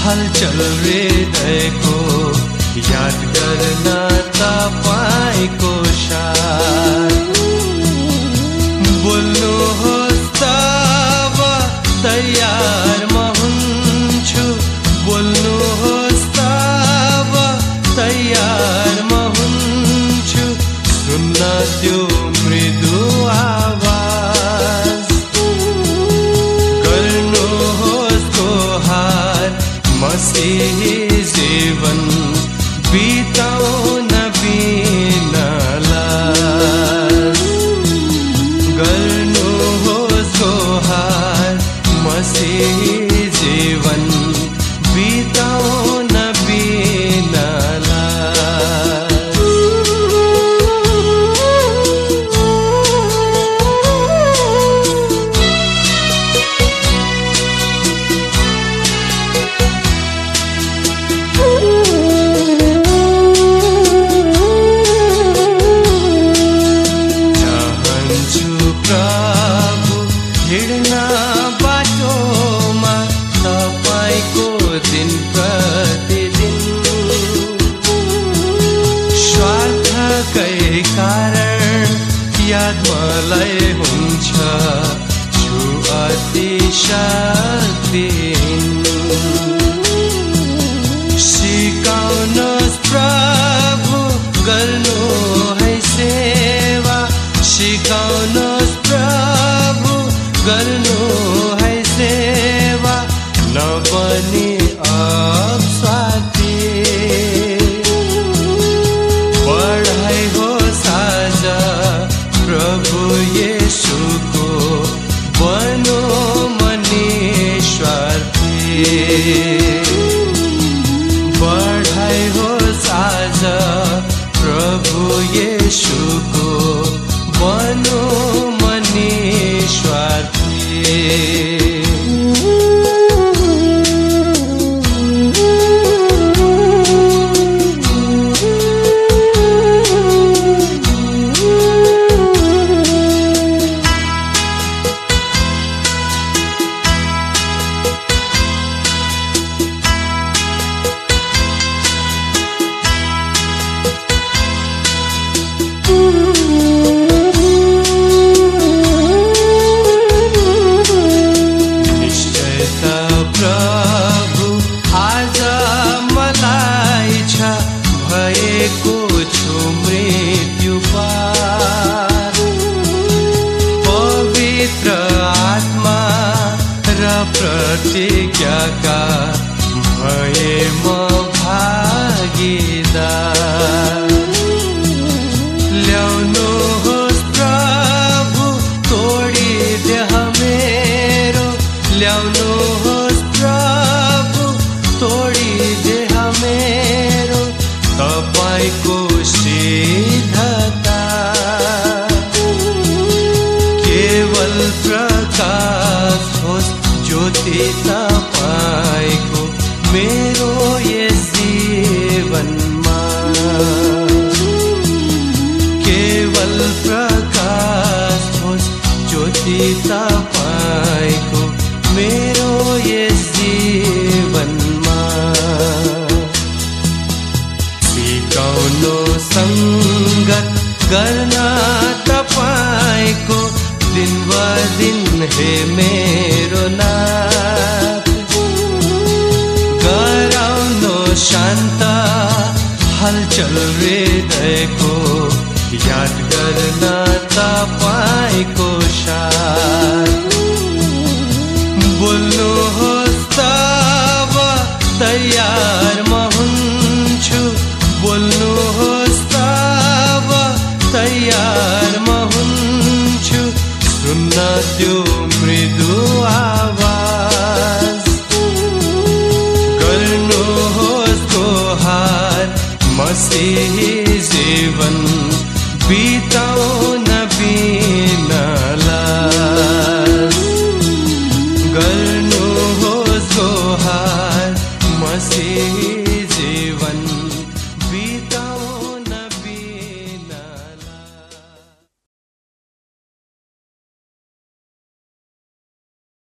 हलचल हृदयको याद गर्न तपाईको साथ बोल्नुहोस् तब तयार म हुन्छु बोल्नुहोस् तब तयार म हुन्छु सुन्न त्यो मृदु आवाज गर्नुहोस् गोहार मसीही जीवन बिताउन बिना लाज गर्नुहोस् गोहार मसीही जीवन बिताउन बिना लाज प्रभु हिँड्न बाटोमा तपाईको दिन प्रतिदिन स्वार्थकै कारण याद मलाई हुन्छ छु अति शक्तिहीन सिकाउनुहोस् प्रभु गर्नु है सेवा सिकाउनुहोस् प्रभु गर्नु है सेवा नबनी स्वार्थी पढाइ होस् आज प्रभु येशूको बनो मनिस्वार्थी पढाइ होस् आज प्रभु येशूको बनो मनिस्वार्थी प्रभु आज मलाई छ भएको छु मृत्यु पार पवित्र आत्मा र प्रतिज्ञाका भए म भागीदार ल्याउनुहोस् प्रभु तोडिदेह मेरो ल्याउनुहोस् प्रभु तोडिदेह मेरो तपाईको सिद्धता केवल प्रकाश होस् ज्योति तपाईको मेरो यस जीवनमा केवल प्रकाश होस् ज्योति तपाईको मेरो यस जीवनमा सिकाउनु संगत गर्न तपाईको दिन ब दिन हे मेरो नाथ गराउनु शान्त हलचल हृदयको याद गर्न तपाईको साथ बोल्नुहोस् तब तयार म हुन्छु बोल्नुहोस् तब तयार म हुन्छु सुन्न त्यो मृदु आवाज गर्नुहोस् गोहार मसीही जीवन बिताउन बिना लाज गर्नुहोस् गोहार मसीही जीवन